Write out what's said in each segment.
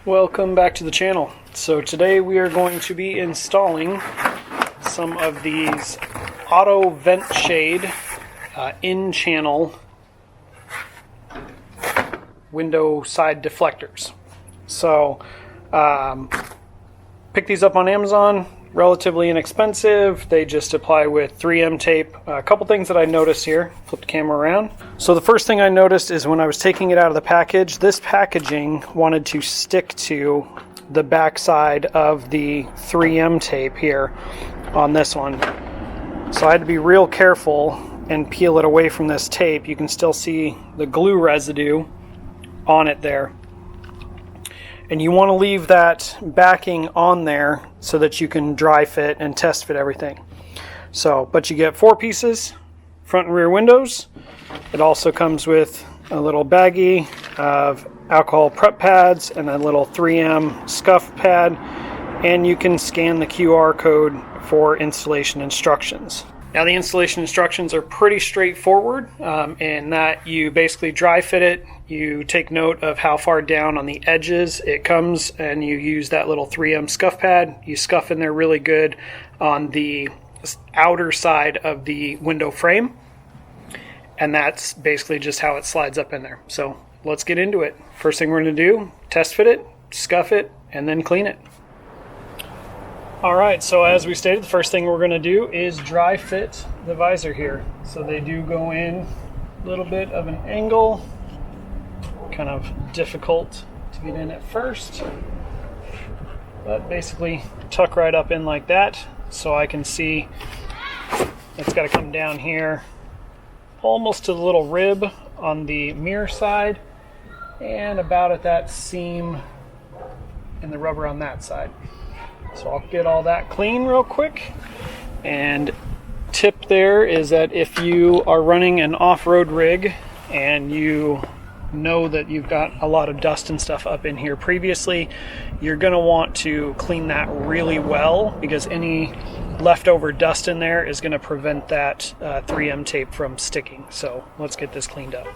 Welcome back to the channel. So today we are going to be installing some of these auto vent shade in-channel window side deflectors. So pick these up on Amazon, relatively inexpensive. They just apply with 3M tape. A couple things that I noticed here. Flip the camera around. So the first thing I noticed is when I was taking it out of the package, this packaging wanted to stick to the back side of the 3M tape here on this one. So I had to be real careful and peel it away from this tape. You can still see the glue residue on it there. And you want to leave that backing on there so that you can dry fit and test fit everything. So, but you get 4 pieces, front and rear windows. It also comes with a little baggie of alcohol prep pads and a little 3M scuff pad. And you can scan the QR code for installation instructions. Now the installation instructions are pretty straightforward in that you basically dry fit it. You take note of how far down on the edges it comes and you use that little 3M scuff pad. You scuff in there really good on the outer side of the window frame, and that's basically just how it slides up in there. So let's get into it. First thing we're going to do, test fit it, scuff it, and then clean it. Alright, so as we stated, the first thing we're going to do is dry fit the visor here. So they do go in a little bit of an angle, kind of difficult to get in at first, but basically tuck right up in like that, so I can see it's got to come down here almost to the little rib on the mirror side and about at that seam in the rubber on that side. So I'll get all that clean real quick. And tip there is that if you are running an off-road rig and you know that you've got a lot of dust and stuff up in here previously, you're going to want to clean that really well, because any leftover dust in there is going to prevent that 3M tape from sticking. So let's get this cleaned up.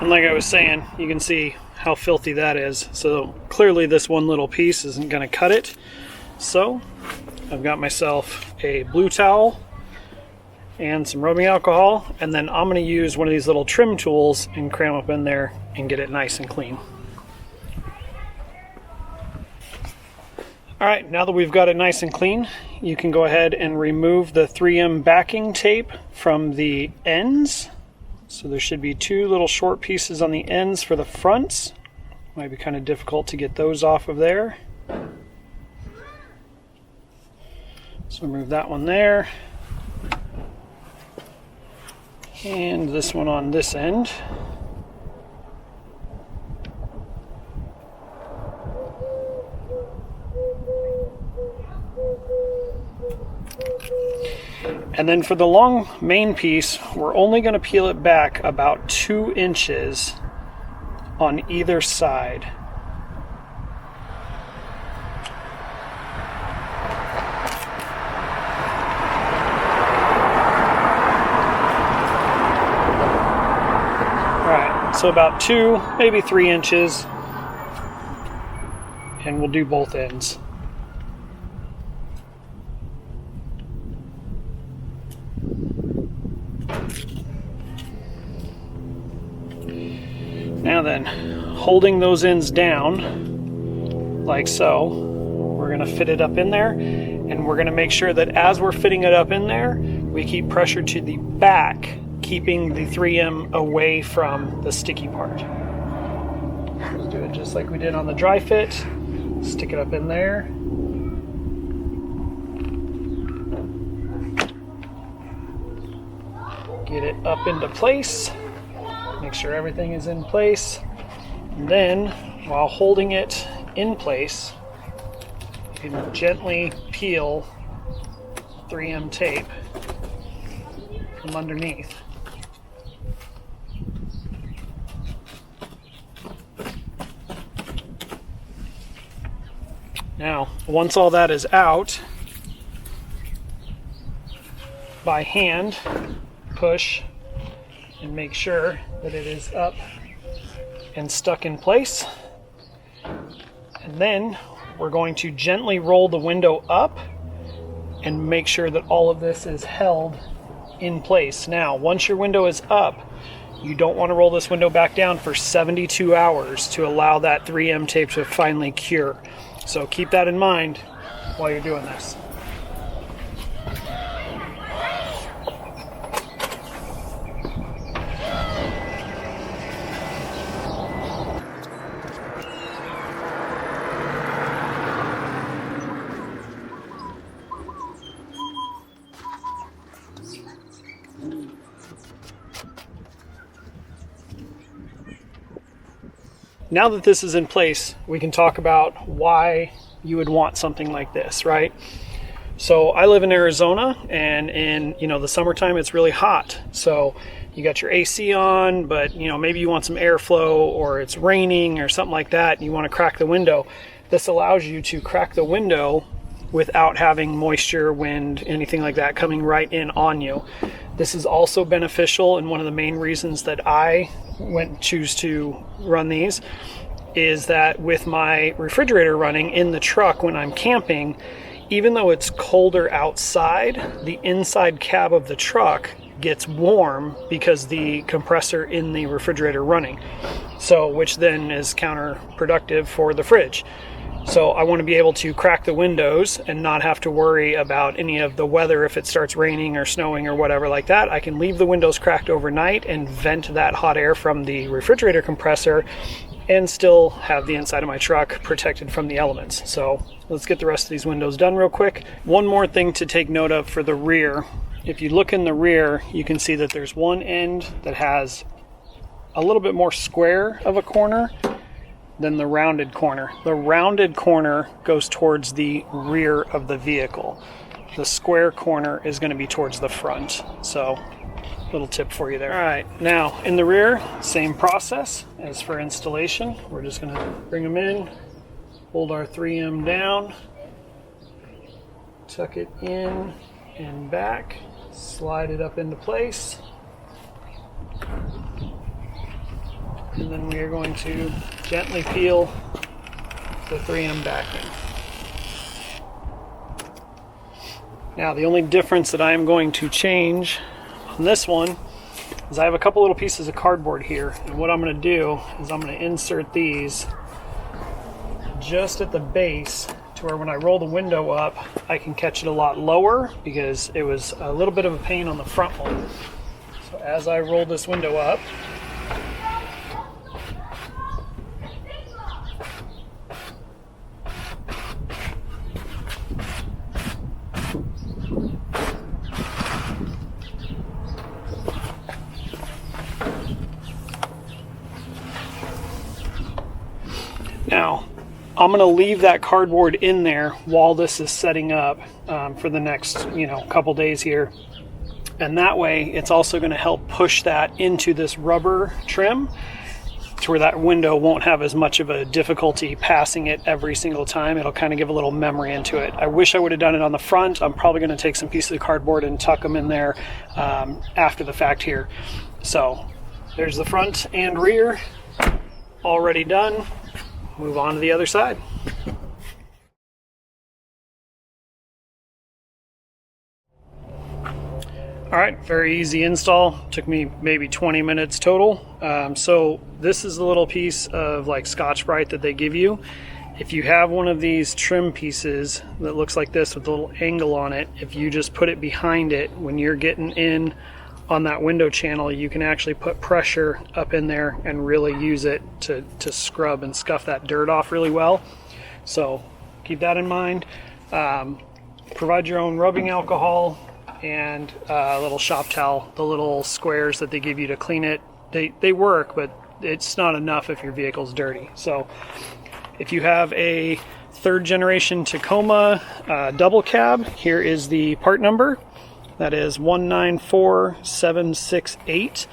And like I was saying, you can see how filthy that is. So clearly this one little piece isn't going to cut it. So I've got myself a blue towel and some rubbing alcohol, and then I'm going to use one of these little trim tools and cram up in there and get it nice and clean. Alright, now that we've got it nice and clean, you can go ahead and remove the 3M backing tape from the ends. So there should be 2 little short pieces on the ends for the fronts. Might be kind of difficult to get those off of there. So remove that one there. And this one on this end. And then for the long main piece, we're only going to peel it back about 2 inches on either side. Alright, so about 2, maybe 3 inches, and we'll do both ends. Now then, holding those ends down, like so, we're going to fit it up in there, and we're going to make sure that as we're fitting it up in there, we keep pressure to the back, keeping the 3M away from the sticky part. Let's do it just like we did on the dry fit. Stick it up in there. Get it up into place. Make sure everything is in place. And then, while holding it in place, you can gently peel 3M tape from underneath. Now, once all that is out, by hand, push and make sure that it is up and stuck in place. And then we're going to gently roll the window up and make sure that all of this is held in place. Now, once your window is up, you don't want to roll this window back down for 72 hours to allow that 3M tape to finally cure. So keep that in mind while you're doing this. Now that this is in place, we can talk about why you would want something like this, right? So I live in Arizona, and in the summertime it's really hot. So you got your AC on, but maybe you want some airflow, or it's raining or something like that, and you want to crack the window. This allows you to crack the window without having moisture, wind, anything like that coming right in on you. This is also beneficial, and one of the main reasons that I choose to run these is that with my refrigerator running in the truck when I'm camping, even though it's colder outside, the inside cab of the truck gets warm because the compressor in the refrigerator running. So, which then is counterproductive for the fridge. So I want to be able to crack the windows and not have to worry about any of the weather. If it starts raining or snowing or whatever like that, I can leave the windows cracked overnight and vent that hot air from the refrigerator compressor and still have the inside of my truck protected from the elements. So let's get the rest of these windows done real quick. One more thing to take note of for the rear. If you look in the rear, you can see that there's one end that has a little bit more square of a corner than the rounded corner. The rounded corner goes towards the rear of the vehicle. The square corner is going to be towards the front. So, little tip for you there. All right, now in the rear, same process as for installation. We're just going to bring them in, hold our 3M down, tuck it in and back, slide it up into place. And then we are going to gently peel the 3M back in. Now, the only difference that I am going to change on this one is I have a couple little pieces of cardboard here, and what I'm going to do is I'm going to insert these just at the base to where when I roll the window up, I can catch it a lot lower because it was a little bit of a pain on the front one. So as I roll this window up, now, I'm going to leave that cardboard in there while this is setting up for the next, couple days here. And that way, it's also going to help push that into this rubber trim to where that window won't have as much of a difficulty passing it every single time. It'll kind of give a little memory into it. I wish I would have done it on the front. I'm probably going to take some pieces of cardboard and tuck them in there after the fact here. So there's the front and rear already done. Move on to the other side. All right, very easy install. Took me maybe 20 minutes total. So this is a little piece of like Scotch-Brite that they give you. If you have one of these trim pieces that looks like this with a little angle on it, if you just put it behind it when you're getting in on that window channel, you can actually put pressure up in there and really use it to scrub and scuff that dirt off really well. So keep that in mind. Provide your own rubbing alcohol and a little shop towel. The little squares that they give you to clean it, they work, but it's not enough if your vehicle's dirty. So if you have a third generation Tacoma double cab, here is the part number. That is 194768.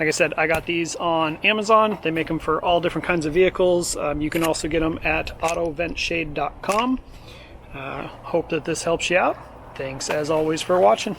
Like I said, I got these on Amazon. They make them for all different kinds of vehicles. You can also get them at autoventshade.com. Hope that this helps you out. Thanks as always for watching.